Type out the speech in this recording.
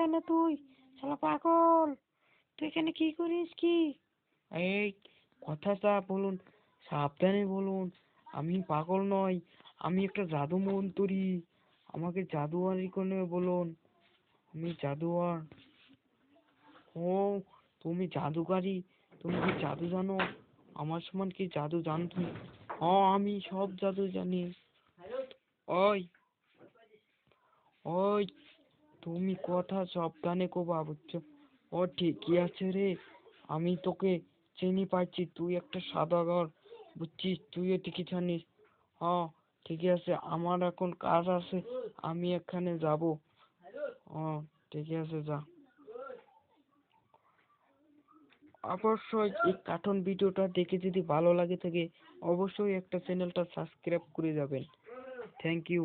এখানে তুই? শালা পাগল, তুই এখানে কি করিস কি? এই কথা বলুন, সাবধানে বলুন। আমি পাগল নই, আমি একটা জাদু মন্ত্রী। আমাকে জাদুয়ারি করে বলুন, আমি জাদুয়ার। ও, তুমি জাদুকারি? তুমি কি জাদু জানো? আমার সমান কি জাদু জানো তুমি? আমি সব জাদু জানি। ওই ওই তুমি কথা সাবধানে কবা, বুঝছো? ও ঠিকই আছে রে, আমি তোকে চিনি পাচ্ছি, তুই একটা সওদাগর, বুঝছিস? তুইও ঠিকই জানিস। হ্যাঁ, ঠিকই আছে, আমার এখন কাজ আছে, আমি এখানে যাব। ঠিকই আছে, যা। অবশ্যই এই কার্টুন ভিডিওটা দেখে যদি ভালো লাগে থাকে, অবশ্যই একটা চ্যানেলটা সাবস্ক্রাইব করে যাবেন। Thank you.